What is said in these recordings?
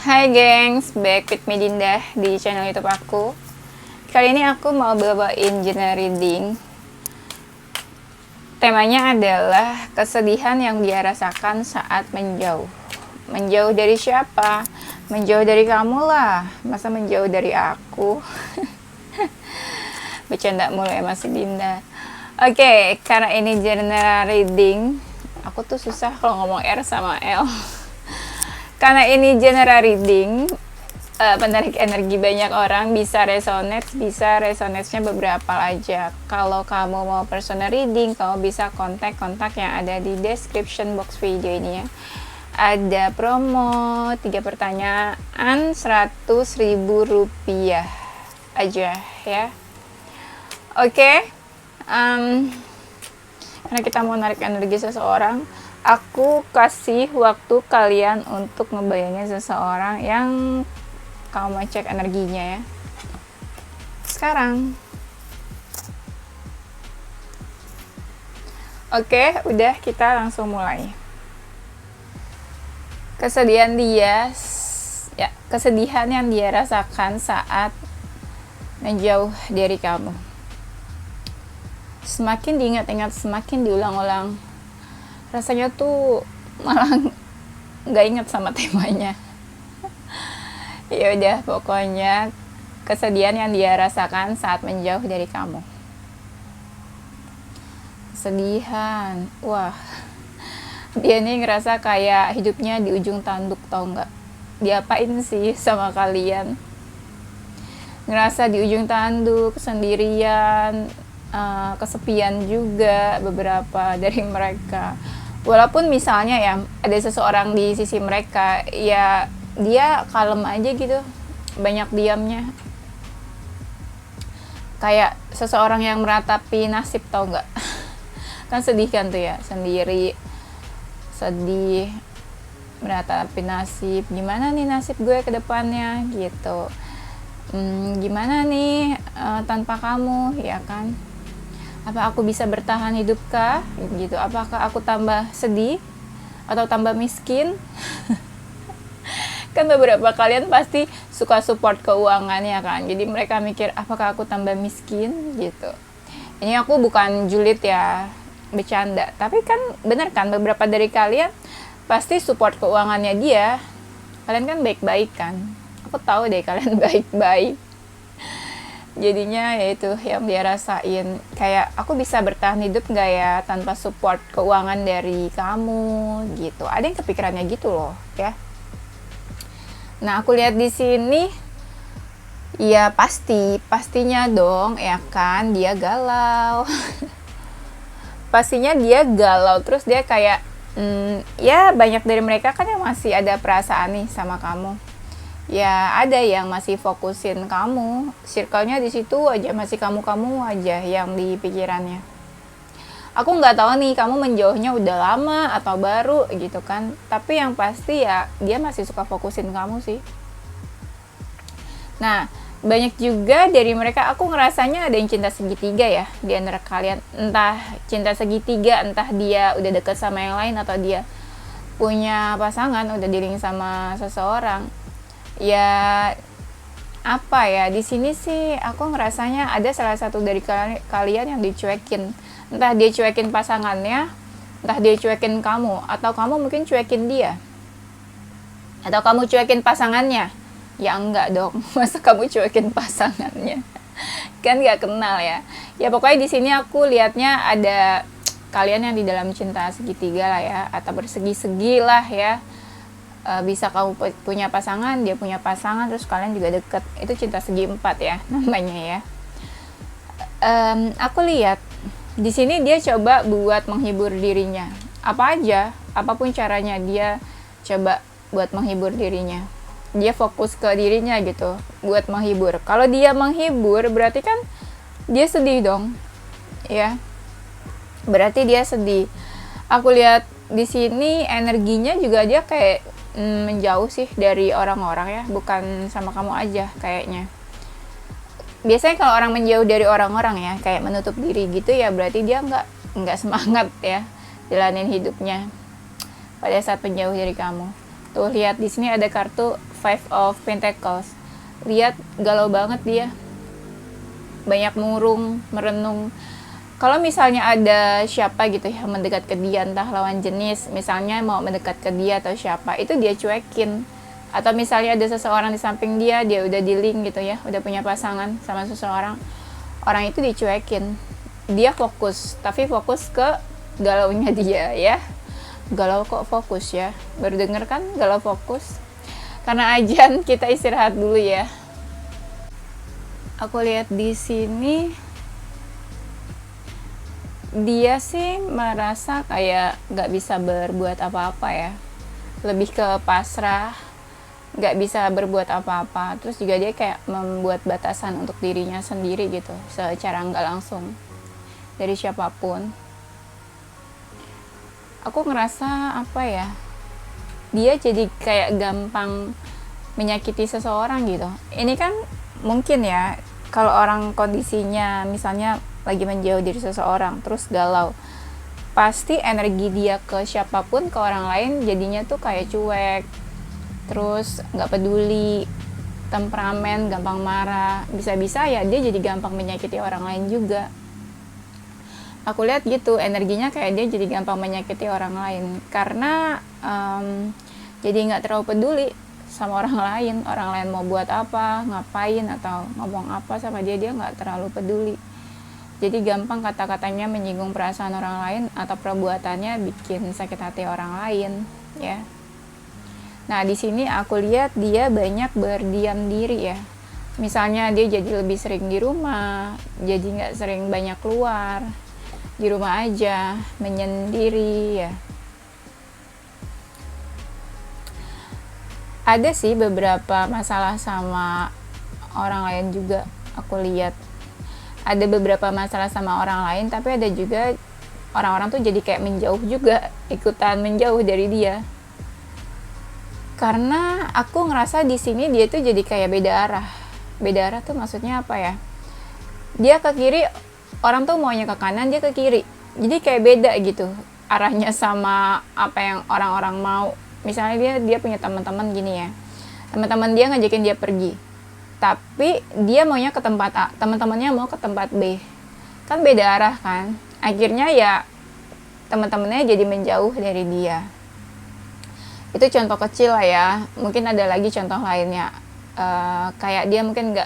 Hai gengs, back with me Dinda di channel YouTube aku. Kali ini aku mau bawain journal reading. Temanya adalah kesedihan yang dia rasakan saat menjauh. Menjauh dari siapa? Menjauh dari kamu lah. Masa menjauh dari aku? Bercanda mulu ya Mas Dinda. Oke, karena ini journal reading, aku tuh susah kalau ngomong R sama L. Karena ini general reading, penarik energi banyak orang, bisa resonate-nya beberapa aja. Kalau kamu mau personal reading, kamu bisa kontak yang ada di description box video ini ya. Ada promo 3 pertanyaan 100.000 rupiah aja ya. Oke, karena kita mau narik energi seseorang, aku kasih waktu kalian untuk ngebayangin seseorang yang kamu mau cek energinya ya. Sekarang. Oke, udah, kita langsung mulai. Kesedihan yang dia rasakan saat menjauh dari kamu. Semakin diingat-ingat, semakin diulang-ulang, rasanya tuh malah nggak inget sama temanya. Ya udah, pokoknya kesedihan yang dia rasakan saat menjauh dari kamu. Kesedihan, wah, dia nih ngerasa kayak hidupnya di ujung tanduk, tau nggak? Diapain sih sama kalian? Ngerasa di ujung tanduk, sendirian, kesepian juga beberapa dari mereka. Walaupun misalnya ya ada seseorang di sisi mereka, ya dia kalem aja gitu, banyak diamnya, kayak seseorang yang meratapi nasib, tau nggak? Kan sedih kan tuh ya, sendiri, sedih, meratapi nasib, gimana nih nasib gue ke depannya gitu, gimana nih tanpa kamu, ya kan? Apa aku bisa bertahan hidupkah? Gitu. Apakah aku tambah sedih atau tambah miskin? Kan beberapa kalian pasti suka support keuangan ya kan. Jadi mereka mikir, apakah aku tambah miskin gitu. Ini aku bukan julid ya, bercanda. Tapi kan bener kan, beberapa dari kalian pasti support keuangannya dia. Kalian kan baik-baik kan. Aku tahu deh kalian baik-baik. Jadinya yaitu yang dia rasain, kayak aku bisa bertahan hidup gak ya tanpa support keuangan dari kamu gitu. Ada yang kepikirannya gitu loh ya. Nah, aku lihat di sini ya pastinya dong ya kan, dia galau. Pastinya dia galau, terus dia kayak ya banyak dari mereka kan yang masih ada perasaan nih sama kamu. Ya ada yang masih fokusin kamu, circle-nya di situ aja, masih kamu aja yang di pikirannya. Aku nggak tahu nih kamu menjauhnya udah lama atau baru gitu kan, tapi yang pasti ya dia masih suka fokusin kamu sih. Nah, banyak juga dari mereka, aku ngerasanya ada yang cinta segitiga ya di antara kalian, entah cinta segitiga, entah dia udah deket sama yang lain atau dia punya pasangan, udah dealing sama seseorang. Ya apa ya, di sini sih aku ngerasanya ada salah satu dari kalian yang dicuekin, entah dia cuekin pasangannya, entah dia cuekin kamu, atau kamu mungkin cuekin dia, atau kamu cuekin pasangannya. Ya enggak dong, masa kamu cuekin pasangannya, kan nggak kenal ya. Ya pokoknya di sini aku lihatnya ada kalian yang di dalam cinta segitiga lah ya, atau bersegi-segi lah ya. Bisa kamu punya pasangan, dia punya pasangan, terus kalian juga deket. Itu cinta segi 4 ya namanya ya. Aku lihat di sini dia coba buat menghibur dirinya. Apa aja, apapun caranya dia coba buat menghibur dirinya. Dia fokus ke dirinya gitu, buat menghibur. Kalau dia menghibur berarti kan dia sedih dong. Ya. Berarti dia sedih. Aku lihat di sini energinya juga dia kayak menjauh sih dari orang-orang ya, bukan sama kamu aja kayaknya. Biasanya kalau orang menjauh dari orang-orang ya, kayak menutup diri gitu ya, berarti dia nggak semangat ya jalanin hidupnya pada saat menjauh dari kamu. Tuh lihat di sini ada kartu Five of Pentacles. Lihat, galau banget dia, banyak murung, merenung. Kalau misalnya ada siapa gitu yang mendekat ke dia, entah lawan jenis, misalnya mau mendekat ke dia atau siapa, itu dia cuekin. Atau misalnya ada seseorang di samping dia, dia udah di link gitu ya, udah punya pasangan sama seseorang, orang itu dicuekin. Dia fokus, tapi fokus ke galaunya dia ya. Galau kok fokus ya? Baru denger kan galau fokus? Karena ajan, kita istirahat dulu ya. Aku lihat di sini dia sih merasa kayak gak bisa berbuat apa-apa ya, lebih ke pasrah, gak bisa berbuat apa-apa. Terus juga dia kayak membuat batasan untuk dirinya sendiri gitu, secara gak langsung dari siapapun. Aku ngerasa apa ya, dia jadi kayak gampang menyakiti seseorang gitu. Ini kan mungkin ya, kalau orang kondisinya misalnya lagi menjauh dari seseorang terus galau, pasti energi dia ke siapapun, ke orang lain jadinya tuh kayak cuek, terus gak peduli, temperamen, gampang marah. Bisa-bisa ya dia jadi gampang menyakiti orang lain juga. Aku lihat gitu, energinya kayak dia jadi gampang menyakiti orang lain karena jadi gak terlalu peduli sama orang lain mau buat apa, ngapain, atau ngomong apa sama dia gak terlalu peduli. Jadi gampang kata-katanya menyinggung perasaan orang lain atau perbuatannya bikin sakit hati orang lain ya. Nah, di sini aku lihat dia banyak berdiam diri ya. Misalnya dia jadi lebih sering di rumah, jadi nggak sering banyak keluar, di rumah aja, menyendiri ya. Ada sih beberapa masalah sama orang lain juga, aku lihat. Ada beberapa masalah sama orang lain, tapi ada juga orang-orang tuh jadi kayak menjauh juga, ikutan menjauh dari dia. Karena aku ngerasa di sini dia tuh jadi kayak beda arah. Beda arah tuh maksudnya apa ya? Dia ke kiri, orang tuh maunya ke kanan, dia ke kiri. Jadi kayak beda gitu arahnya sama apa yang orang-orang mau. Misalnya dia punya teman-teman gini ya. Teman-teman dia ngajakin dia pergi, tapi dia maunya ke tempat A, teman-temannya mau ke tempat B, kan beda arah kan. Akhirnya ya teman-temannya jadi menjauh dari dia. Itu contoh kecil lah ya, mungkin ada lagi contoh lainnya. Kayak dia mungkin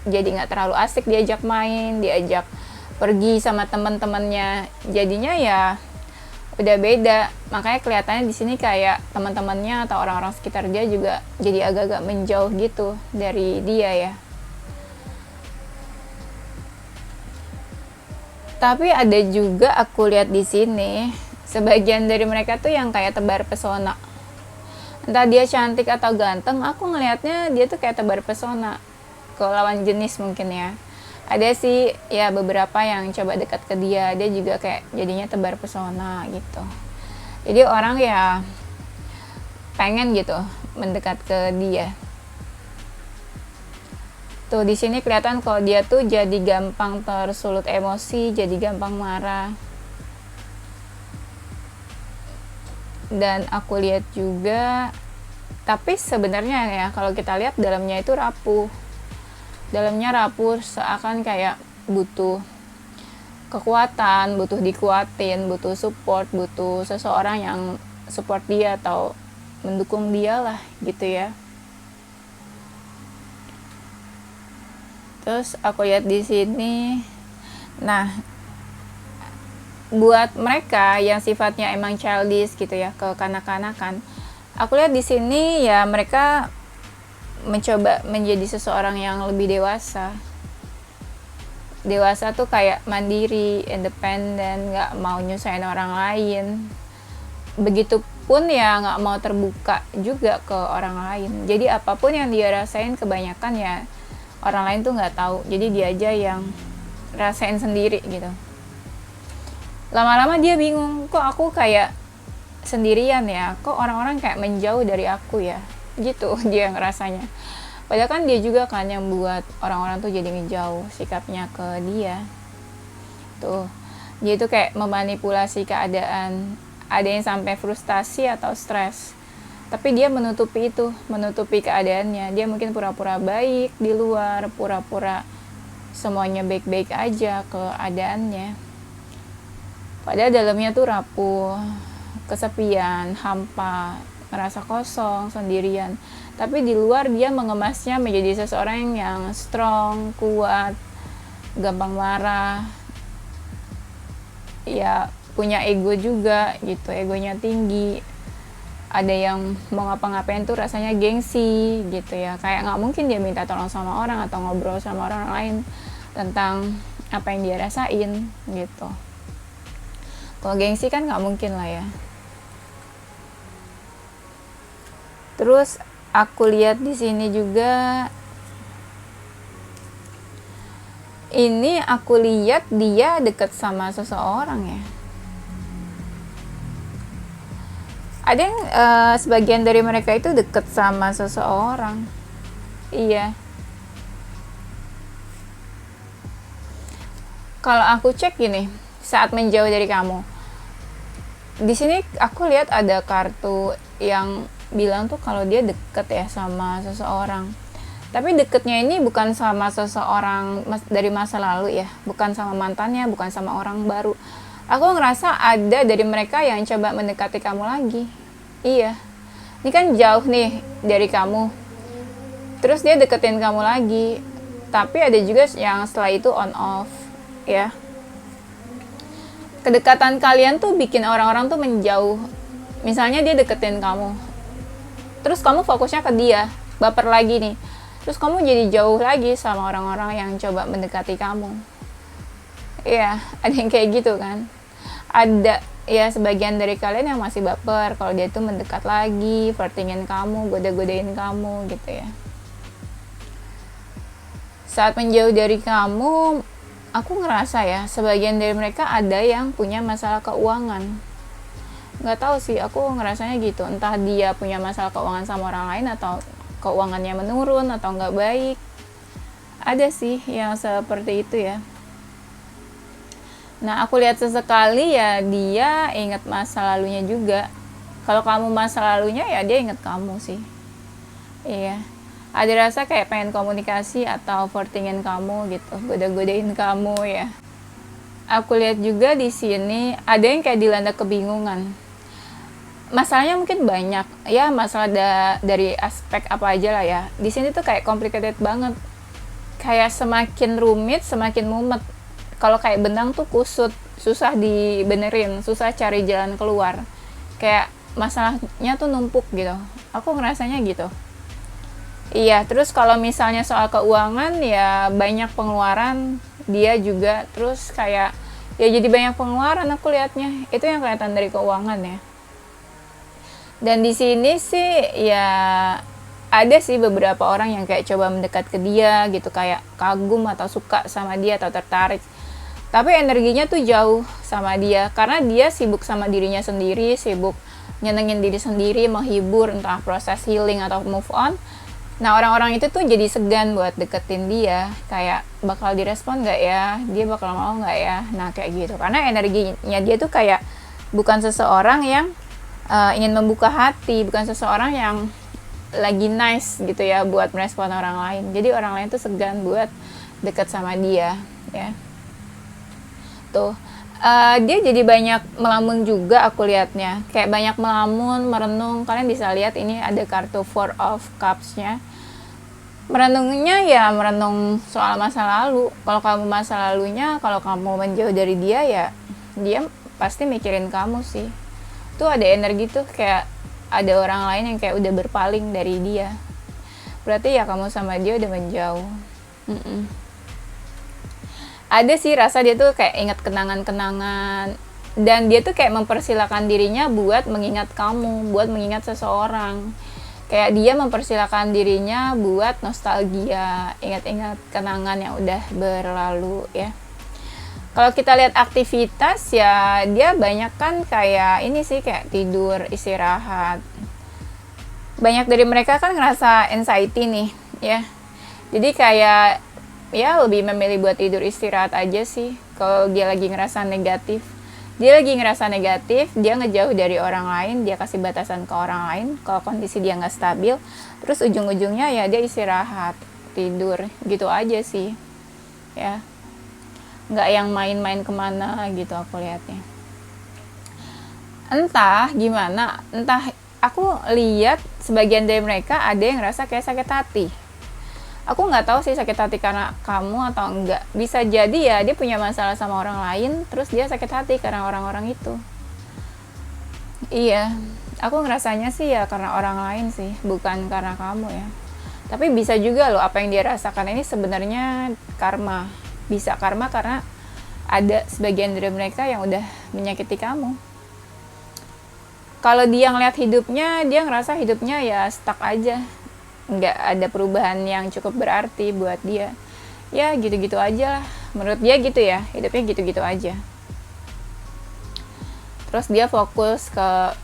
nggak terlalu asik diajak main, diajak pergi sama teman-temannya, jadinya ya udah beda. Makanya kelihatannya di sini kayak teman-temannya atau orang-orang sekitar dia juga jadi agak-agak menjauh gitu dari dia ya. Tapi ada juga aku lihat di sini sebagian dari mereka tuh yang kayak tebar pesona. Entah dia cantik atau ganteng, aku ngelihatnya dia tuh kayak tebar pesona ke lawan jenis mungkin ya. Ada sih ya beberapa yang coba dekat ke dia juga kayak jadinya tebar pesona gitu. Jadi orang ya pengen gitu mendekat ke dia. Tuh di sini kelihatan kalau dia tuh jadi gampang tersulut emosi, jadi gampang marah. Dan aku lihat juga, tapi sebenarnya ya kalau kita lihat dalamnya itu rapuh. Dalamnya rapuh, seakan kayak butuh kekuatan, butuh dikuatin, butuh support, butuh seseorang yang support dia atau mendukung dia lah gitu ya. Terus aku lihat di sini, nah buat mereka yang sifatnya emang childish gitu ya, kekanak-kanakan, aku lihat di sini ya mereka mencoba menjadi seseorang yang lebih dewasa. Dewasa tuh kayak mandiri, independen, gak mau nyusahin orang lain. Begitupun ya gak mau terbuka juga ke orang lain. Jadi apapun yang dia rasain kebanyakan ya orang lain tuh gak tahu. Jadi dia aja yang rasain sendiri gitu. Lama-lama dia bingung, kok aku kayak sendirian ya, kok orang-orang kayak menjauh dari aku ya, gitu dia ngerasanya. Padahal kan dia juga kan yang buat orang-orang tuh jadi menjauh sikapnya ke dia. Tuh, dia tuh kayak memanipulasi keadaan. Ada yang sampai frustasi atau stres. tapi dia menutupi itu, menutupi keadaannya. Dia mungkin pura-pura baik di luar, pura-pura semuanya baik-baik aja keadaannya, padahal dalamnya tuh rapuh, kesepian, hampa, ngerasa kosong, sendirian. Tapi di luar dia mengemasnya menjadi seseorang yang strong, kuat, gampang marah, ya punya ego juga gitu, egonya tinggi. Ada yang mau ngapa-ngapain tuh rasanya gengsi gitu ya, kayak nggak mungkin dia minta tolong sama orang atau ngobrol sama orang lain tentang apa yang dia rasain gitu. Kalau gengsi kan nggak mungkin lah ya. Terus aku lihat di sini juga, ini aku lihat dia deket sama seseorang ya. Ada yang sebagian dari mereka itu deket sama seseorang. Iya. Kalau aku cek gini, saat menjauh dari kamu. Di sini aku lihat ada kartu yang bilang tuh kalau dia deket ya sama seseorang. Tapi deketnya ini bukan sama seseorang dari masa lalu ya, bukan sama mantannya, bukan sama orang baru. Aku ngerasa ada dari mereka yang coba mendekati kamu lagi. Iya, ini kan jauh nih dari kamu, terus dia deketin kamu lagi. Tapi ada juga yang setelah itu on off ya. Kedekatan kalian tuh bikin orang-orang tuh menjauh. Misalnya dia deketin kamu, terus kamu fokusnya ke dia, baper lagi nih, terus kamu jadi jauh lagi sama orang-orang yang coba mendekati kamu. Iya, ada yang kayak gitu kan. Ada ya sebagian dari kalian yang masih baper kalau dia tuh mendekat lagi, flirtingin kamu, goda-godain kamu gitu ya. Saat menjauh dari kamu, aku ngerasa ya sebagian dari mereka ada yang punya masalah keuangan. Nggak tahu sih, aku ngerasanya gitu. Entah dia punya masalah keuangan sama orang lain atau keuangannya menurun atau nggak baik. Ada sih yang seperti itu ya. Nah, aku lihat sesekali ya dia ingat masa lalunya juga. Kalau kamu masa lalunya ya dia ingat kamu sih. Iya. Ada rasa kayak pengen komunikasi atau flirtingin kamu gitu, goda-godain kamu ya. Aku lihat juga di sini ada yang kayak dilanda kebingungan. Masalahnya mungkin banyak. Ya, masalah dari aspek apa aja lah ya. Di sini tuh kayak complicated banget. Kayak semakin rumit, semakin mumet. Kalau kayak benang tuh kusut, susah dibenerin, susah cari jalan keluar. Kayak masalahnya tuh numpuk gitu. Aku ngerasanya gitu. Iya, terus kalau misalnya soal keuangan ya banyak pengeluaran, dia juga terus kayak ya jadi banyak pengeluaran aku lihatnya. Itu yang kelihatan dari keuangan ya. Dan di sini sih ya ada sih beberapa orang yang kayak coba mendekat ke dia gitu, kayak kagum atau suka sama dia atau tertarik. Tapi energinya tuh jauh sama dia karena dia sibuk sama dirinya sendiri, sibuk nyenengin diri sendiri, menghibur, entah proses healing atau move on. Nah, orang-orang itu tuh jadi segan buat deketin dia, kayak bakal direspon nggak ya, dia bakal mau nggak ya, nah kayak gitu. Karena energinya dia tuh kayak bukan seseorang yang ingin membuka hati, bukan seseorang yang lagi nice gitu ya buat merespon orang lain. Jadi orang lain tuh segan buat deket sama dia ya. Tuh dia jadi banyak melamun juga aku lihatnya, kayak banyak melamun, merenung. Kalian bisa lihat ini ada kartu Four of Cups-nya. Merenungnya ya merenung soal masa lalu. Kalau kamu masa lalunya, kalau kamu menjauh dari dia ya dia pasti mikirin kamu sih. Tuh ada energi tuh kayak ada orang lain yang kayak udah berpaling dari dia. Berarti ya kamu sama dia udah menjauh. Ada sih rasa dia tuh kayak ingat kenangan-kenangan, dan dia tuh kayak mempersilakan dirinya buat mengingat kamu, buat mengingat seseorang. Kayak dia mempersilakan dirinya buat nostalgia, ingat-ingat kenangan yang udah berlalu ya. Kalau kita lihat aktivitas ya dia banyak kan kayak ini sih, kayak tidur, istirahat. Banyak dari mereka kan ngerasa anxiety nih ya. Jadi kayak ya lebih memilih buat tidur istirahat aja sih kalau dia lagi ngerasa negatif. Dia lagi ngerasa negatif, dia ngejauh dari orang lain, dia kasih batasan ke orang lain kalau kondisi dia nggak stabil, terus ujung-ujungnya ya dia istirahat, tidur, gitu aja sih ya, nggak yang main-main kemana gitu aku lihatnya. Entah gimana, entah, aku lihat sebagian dari mereka ada yang ngerasa kayak sakit hati. Aku nggak tahu sih sakit hati karena kamu atau enggak. Bisa jadi ya dia punya masalah sama orang lain, terus dia sakit hati karena orang-orang itu. Iya, aku ngerasanya sih ya karena orang lain sih, bukan karena kamu ya. Tapi bisa juga loh apa yang dia rasakan ini sebenarnya karma. Bisa karma karena ada sebagian dari mereka yang udah menyakiti kamu. Kalau dia ngeliat hidupnya, dia ngerasa hidupnya ya stuck aja, nggak ada perubahan yang cukup berarti buat dia. Ya gitu-gitu aja lah, menurut dia gitu ya, hidupnya gitu-gitu aja. Terus dia fokus ke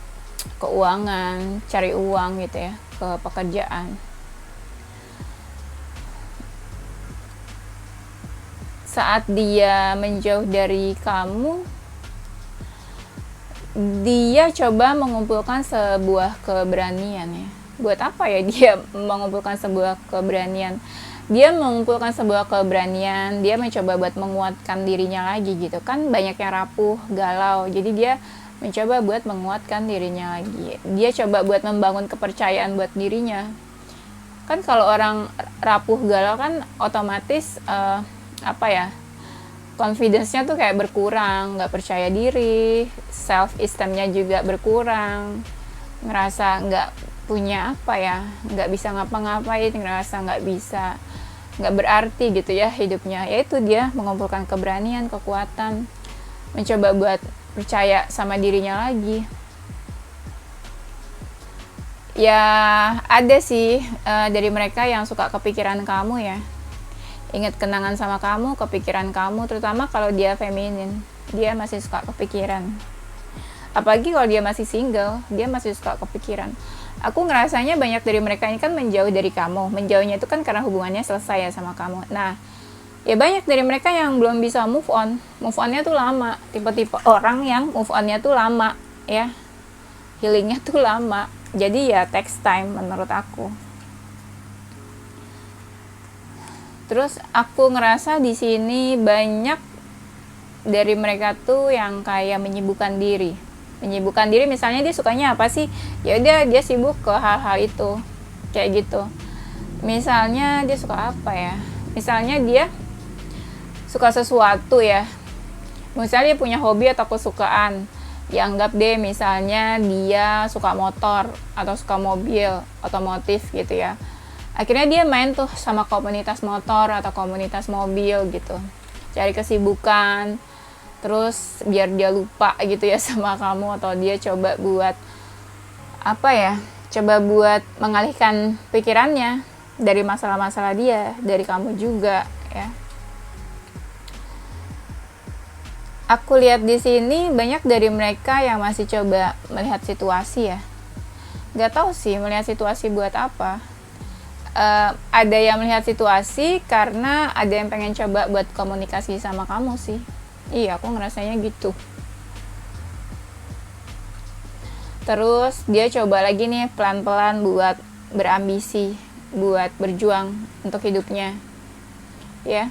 keuangan, cari uang gitu ya, ke pekerjaan. Saat dia menjauh dari kamu, dia coba mengumpulkan sebuah keberanian ya. Buat apa ya dia mengumpulkan sebuah keberanian? Dia mengumpulkan sebuah keberanian, dia mencoba buat menguatkan dirinya lagi gitu. Kan banyak yang rapuh, galau. Jadi dia mencoba buat menguatkan dirinya lagi. Dia coba buat membangun kepercayaan buat dirinya. Kan kalau orang rapuh, galau kan otomatis apa ya? Confidence-nya tuh kayak berkurang, nggak percaya diri, self esteem-nya juga berkurang, ngerasa nggak punya apa ya, nggak bisa ngapa-ngapain, ngerasa nggak berarti gitu ya hidupnya. Yaitu dia mengumpulkan keberanian, kekuatan, mencoba buat percaya sama dirinya lagi. Ya ada sih dari mereka yang suka kepikiran kamu ya, ingat kenangan sama kamu, kepikiran kamu, terutama kalau dia feminin, dia masih suka kepikiran. Apalagi kalau dia masih single, dia masih suka kepikiran. Aku ngerasanya banyak dari mereka ini kan menjauh dari kamu. Menjauhnya itu kan karena hubungannya selesai ya sama kamu. Nah, ya banyak dari mereka yang belum bisa move on. Move on-nya tuh lama. Tipe-tipe orang yang move on-nya tuh lama ya. Healing-nya tuh lama. Jadi ya takes time menurut aku. Terus aku ngerasa di sini banyak dari mereka tuh yang kayak menyibukkan diri. Menyibukkan diri misalnya dia sukanya apa sih? Ya udah dia sibuk ke hal-hal itu. Kayak gitu. Misalnya dia suka apa ya? Misalnya dia suka sesuatu ya. Misalnya dia punya hobi atau kesukaan. Ya anggap deh misalnya dia suka motor atau suka mobil, otomotif gitu ya. Akhirnya dia main tuh sama komunitas motor atau komunitas mobil gitu, cari kesibukan, terus biar dia lupa gitu ya sama kamu, atau dia coba buat apa ya, coba buat mengalihkan pikirannya dari masalah-masalah dia, dari kamu juga ya. Aku lihat di sini banyak dari mereka yang masih coba melihat situasi ya, nggak tahu sih melihat situasi buat apa. Ada yang melihat situasi karena ada yang pengen coba buat komunikasi sama kamu sih. Iya, aku ngerasanya gitu. Terus dia coba lagi nih pelan-pelan buat berambisi, buat berjuang untuk hidupnya ya.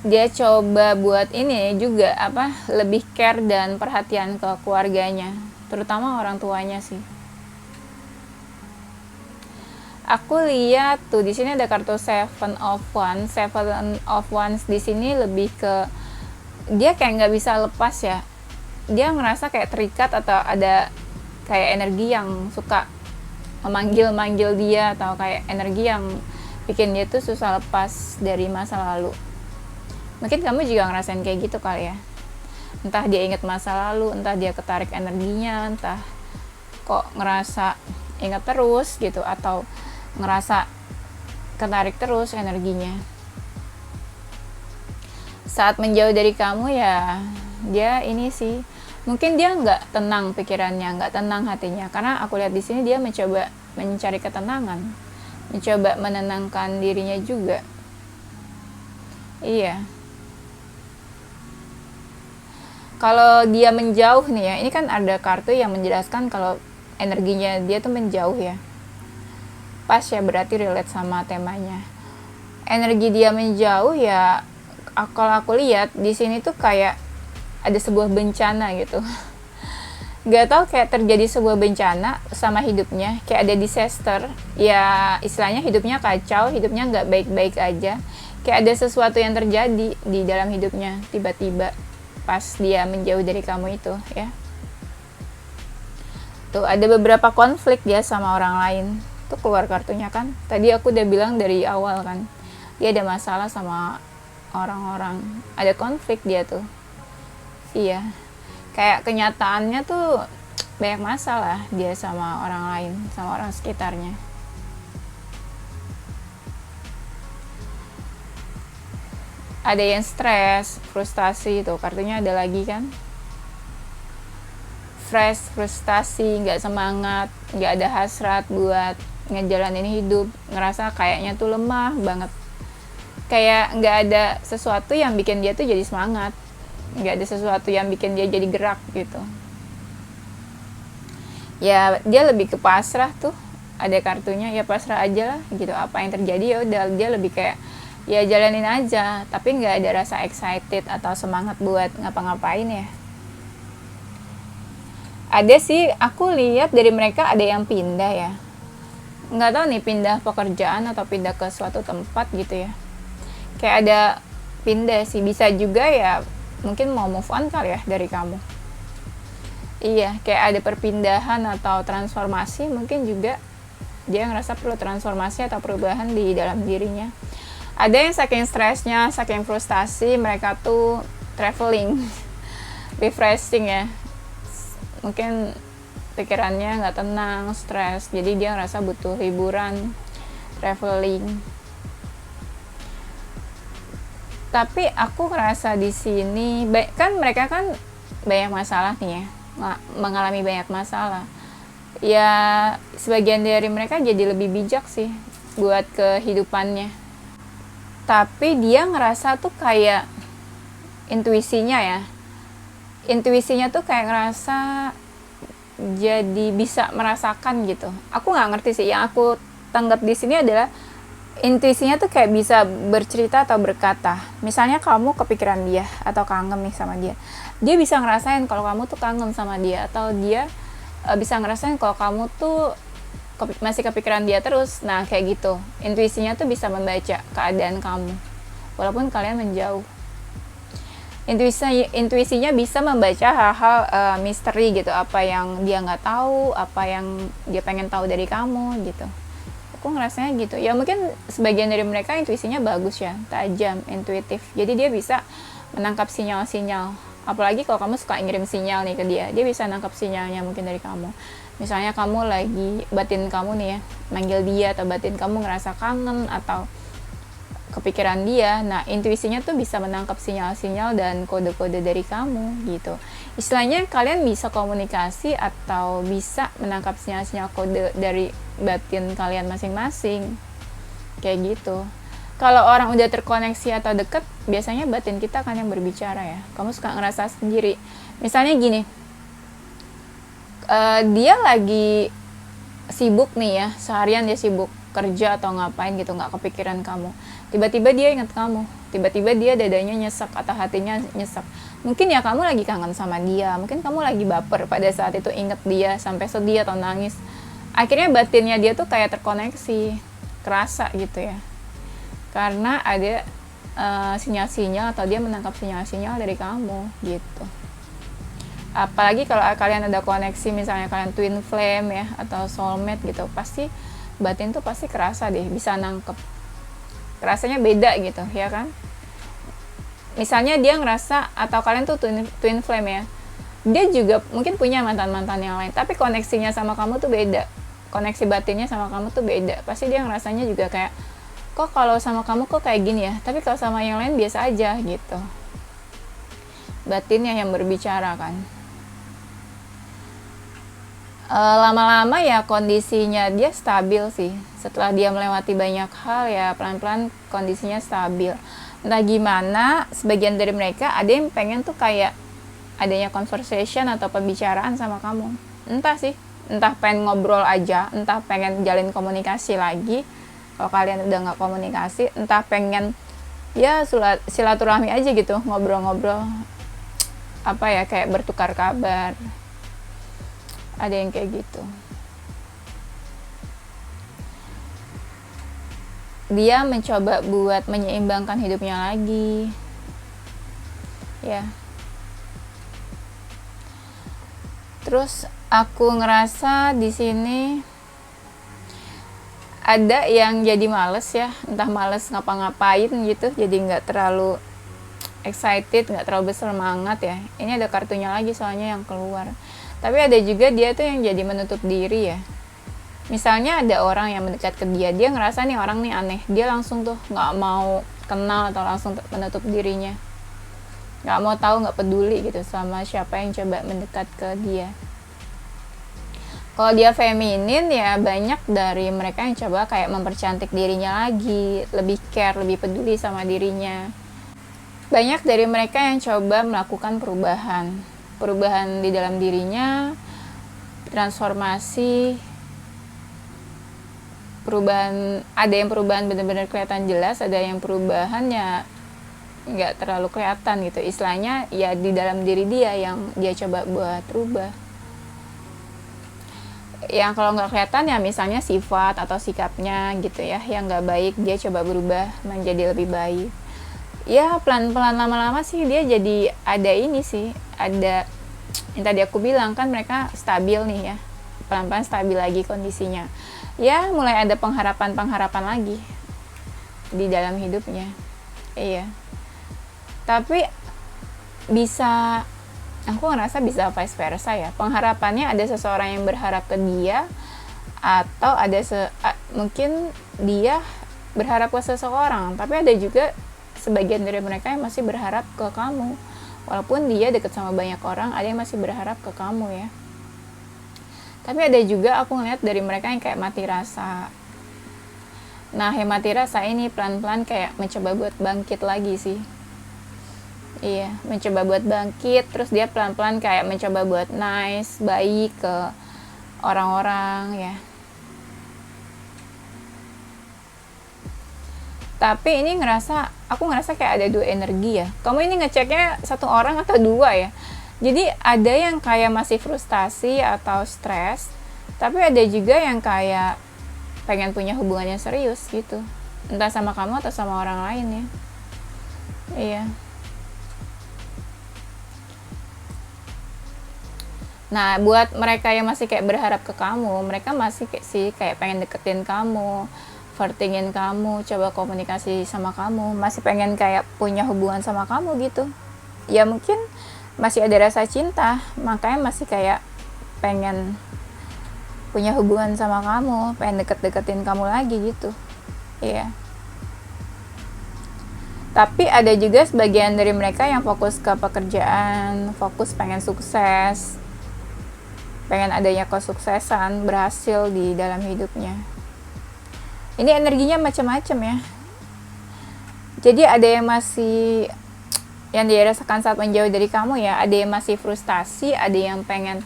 Dia coba buat ini juga apa, lebih care dan perhatian ke keluarganya, terutama orang tuanya sih. Aku lihat tuh di sini ada kartu Seven of Wands. Seven of Wands di sini lebih ke dia kayak nggak bisa lepas ya. Dia ngerasa kayak terikat atau ada kayak energi yang suka memanggil-manggil dia, atau kayak energi yang bikin dia tuh susah lepas dari masa lalu. Mungkin kamu juga ngerasain kayak gitu kali ya. Entah dia ingat masa lalu, entah dia ketarik energinya, entah kok ngerasa ingat terus gitu, atau ngerasa ketarik terus energinya. Saat menjauh dari kamu ya, dia ini sih, mungkin dia nggak tenang pikirannya, nggak tenang hatinya, karena aku lihat di sini dia mencoba mencari ketenangan, mencoba menenangkan dirinya juga. Iya, Kalau dia menjauh nih ya, ini kan ada kartu yang menjelaskan kalau energinya dia tuh menjauh ya. Pas ya, berarti relate sama temanya. Energi dia menjauh ya, kalau aku lihat di sini tuh kayak ada sebuah bencana gitu. Gak tau, kayak terjadi sebuah bencana sama hidupnya, kayak ada disaster ya, istilahnya hidupnya kacau, hidupnya nggak baik-baik aja, kayak ada sesuatu yang terjadi di dalam hidupnya tiba-tiba pas dia menjauh dari kamu itu ya. Tuh ada beberapa konflik dia sama orang lain, tuh keluar kartunya kan, tadi aku udah bilang dari awal kan, dia ada masalah sama orang-orang, ada konflik dia tuh. Iya, kayak kenyataannya tuh banyak masalah dia sama orang lain, sama orang sekitarnya. Ada yang stres, frustasi, tuh kartunya ada lagi kan, frustasi, nggak semangat, nggak ada hasrat buat ngejalanin hidup, ngerasa kayaknya tuh lemah banget, kayak nggak ada sesuatu yang bikin dia tuh jadi semangat, nggak ada sesuatu yang bikin dia jadi gerak gitu ya. Dia lebih ke pasrah tuh, ada kartunya ya, pasrah aja lah gitu, apa yang terjadi ya udah, dia lebih kayak ya jalanin aja, tapi nggak ada rasa excited atau semangat buat ngapa-ngapain ya. Ada sih, aku lihat dari mereka ada yang pindah ya, nggak tahu nih pindah pekerjaan atau pindah ke suatu tempat gitu ya, kayak ada pindah sih, bisa juga ya mungkin mau move on kali ya dari kamu. Iya, kayak ada perpindahan atau transformasi, mungkin juga dia ngerasa perlu transformasi atau perubahan di dalam dirinya. Ada yang saking stresnya, saking frustasi, mereka tuh traveling, refreshing ya. Mungkin pikirannya nggak tenang, stres, jadi dia ngerasa butuh hiburan, traveling. Tapi aku ngerasa di sini kan mereka kan banyak masalah nih ya, mengalami banyak masalah ya, sebagian dari mereka jadi lebih bijak sih buat kehidupannya, tapi dia ngerasa tuh kayak intuisinya tuh kayak ngerasa jadi bisa merasakan gitu. Aku nggak ngerti sih, yang aku tanggap di sini adalah intuisinya tuh kayak bisa bercerita atau berkata, misalnya kamu kepikiran dia atau kangen nih sama dia, dia bisa ngerasain kalau kamu tuh kangen sama dia, atau dia bisa ngerasain kalau kamu tuh masih kepikiran dia terus. Nah kayak gitu, intuisinya tuh bisa membaca keadaan kamu walaupun kalian menjauh. Intuisinya bisa membaca hal-hal misteri gitu, apa yang dia nggak tahu, apa yang dia pengen tahu dari kamu gitu. Aku ngerasanya gitu ya, mungkin sebagian dari mereka intuisinya bagus ya, tajam, intuitif, jadi dia bisa menangkap sinyal-sinyal, apalagi kalau kamu suka ngirim sinyal nih ke dia, dia bisa nangkap sinyalnya mungkin dari kamu. Misalnya kamu lagi, batin kamu nih ya manggil dia, atau batin kamu ngerasa kangen atau kepikiran dia, nah intuisinya tuh bisa menangkap sinyal-sinyal dan kode-kode dari kamu gitu. Istilahnya kalian bisa komunikasi atau bisa menangkap sinyal-sinyal kode dari batin kalian masing-masing kayak gitu. Kalau orang udah terkoneksi atau deket, biasanya batin kita kan yang berbicara ya. Kamu suka ngerasa sendiri, misalnya gini, dia lagi sibuk nih ya, seharian dia sibuk kerja atau ngapain gitu, nggak kepikiran kamu, tiba-tiba dia ingat kamu, tiba-tiba dia dadanya nyesek atau hatinya nyesek, mungkin ya kamu lagi kangen sama dia, mungkin kamu lagi baper pada saat itu, inget dia sampai sedih atau nangis, akhirnya batinnya dia tuh kayak terkoneksi, kerasa gitu ya, karena ada sinyal-sinyal atau dia menangkap sinyal-sinyal dari kamu gitu. Apalagi kalau kalian ada koneksi, misalnya kalian twin flame ya atau soulmate gitu, pasti batin tuh pasti kerasa deh, bisa nangkep, rasanya beda gitu ya kan. Misalnya dia ngerasa, atau kalian tuh twin flame ya, dia juga mungkin punya mantan-mantan yang lain, tapi koneksinya sama kamu tuh beda, koneksi batinnya sama kamu tuh beda, pasti dia ngerasanya juga kayak, kok kalau sama kamu kok kayak gini ya, tapi kalau sama yang lain biasa aja gitu. Batinnya yang berbicara kan. Lama-lama ya kondisinya dia stabil sih, setelah dia melewati banyak hal ya pelan-pelan kondisinya stabil. Entah gimana, sebagian dari mereka ada yang pengen tuh kayak adanya conversation atau pembicaraan sama kamu. Entah pengen ngobrol aja, entah pengen jalin komunikasi lagi kalau kalian udah nggak komunikasi, entah pengen ya silaturahmi aja gitu, ngobrol-ngobrol apa ya, kayak bertukar kabar. Ada yang kayak gitu. Dia mencoba buat menyeimbangkan hidupnya lagi, ya. Terus aku ngerasa di sini ada yang jadi males ya, entah males ngapa-ngapain gitu, jadi nggak terlalu excited, nggak terlalu bersemangat ya. Ini ada kartunya lagi soalnya yang keluar. Tapi ada juga dia tuh yang jadi menutup diri ya. Misalnya ada orang yang mendekat ke dia ngerasa nih orang nih aneh, dia langsung tuh nggak mau kenal atau langsung menutup dirinya, nggak mau tahu, nggak peduli gitu sama siapa yang coba mendekat ke dia. Kalau dia feminin ya banyak dari mereka yang coba kayak mempercantik dirinya lagi, lebih care, lebih peduli sama dirinya. Banyak dari mereka yang coba melakukan perubahan di dalam dirinya, transformasi, perubahan. Ada yang perubahan benar-benar kelihatan jelas, ada yang perubahannya nggak terlalu kelihatan gitu. Istilahnya ya di dalam diri dia yang dia coba buat rubah. Yang kalau nggak kelihatan ya misalnya sifat atau sikapnya gitu ya, yang nggak baik dia coba berubah menjadi lebih baik. Ya pelan-pelan lama-lama sih dia jadi ada ini sih, ada yang tadi aku bilang kan mereka stabil nih ya, pelan-pelan stabil lagi kondisinya. Ya mulai ada pengharapan lagi di dalam hidupnya. Iya. Tapi aku ngerasa bisa vice versa ya. Pengharapannya ada seseorang yang berharap ke dia, atau ada mungkin dia berharap ke seseorang, tapi ada juga sebagian dari mereka yang masih berharap ke kamu. Walaupun dia deket sama banyak orang, ada yang masih berharap ke kamu ya. Tapi ada juga aku ngeliat dari mereka yang kayak mati rasa. Nah, yang mati rasa ini pelan-pelan kayak mencoba buat bangkit lagi sih. Iya, mencoba buat bangkit, terus dia pelan-pelan kayak mencoba buat nice, baik ke orang-orang ya. Tapi ini aku ngerasa kayak ada dua energi ya. Kamu ini ngeceknya satu orang atau dua ya. Jadi ada yang kayak masih frustasi atau stres, tapi ada juga yang kayak pengen punya hubungan yang serius gitu. Entah sama kamu atau sama orang lain ya. Iya. Nah, buat mereka yang masih kayak berharap ke kamu, mereka masih kayak pengen deketin kamu, flirtingin kamu, coba komunikasi sama kamu, masih pengen kayak punya hubungan sama kamu gitu. Ya mungkin masih ada rasa cinta, makanya masih kayak pengen punya hubungan sama kamu, pengen deket-deketin kamu lagi gitu. Iya. Tapi ada juga sebagian dari mereka yang fokus ke pekerjaan, fokus pengen sukses, pengen adanya kesuksesan, berhasil di dalam hidupnya. Ini energinya macam-macam ya. Jadi ada yang masih yang dirasakan saat menjauh dari kamu ya, ada yang masih frustasi, ada yang pengen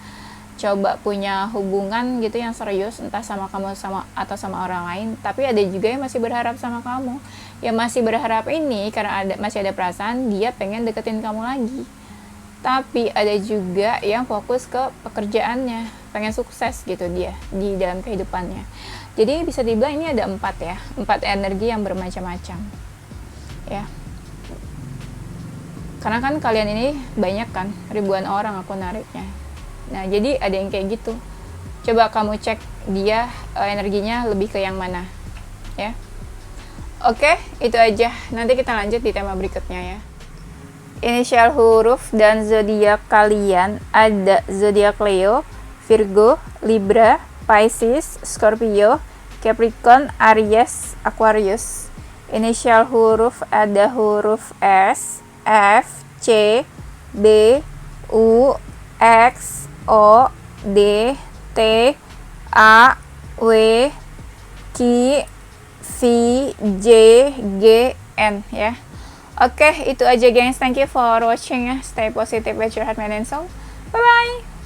coba punya hubungan gitu yang serius, entah sama kamu atau sama orang lain. Tapi ada juga yang masih berharap sama kamu. Yang masih berharap ini karena masih ada perasaan dia pengen deketin kamu lagi. Tapi ada juga yang fokus ke pekerjaannya, pengen sukses gitu dia di dalam kehidupannya. Jadi bisa dibilang ini ada 4 ya, 4 energi yang bermacam-macam ya. Karena kan kalian ini banyak kan, ribuan orang aku nariknya. Nah jadi ada yang kayak gitu. Coba kamu cek dia energinya lebih ke yang mana ya. Oke, itu aja. Nanti kita lanjut di tema berikutnya ya. Inisial huruf dan zodiak kalian ada zodiak Leo, Virgo, Libra, Pisces, Scorpio, Capricorn, Aries, Aquarius. Inisial huruf ada huruf S, F, C, B, U, X, O, D, T, A, W, Q, V, J, G, N ya. Oke, itu aja gengs. Thank you for watching ya. Stay positive with your heart, mind, and soul. Bye bye.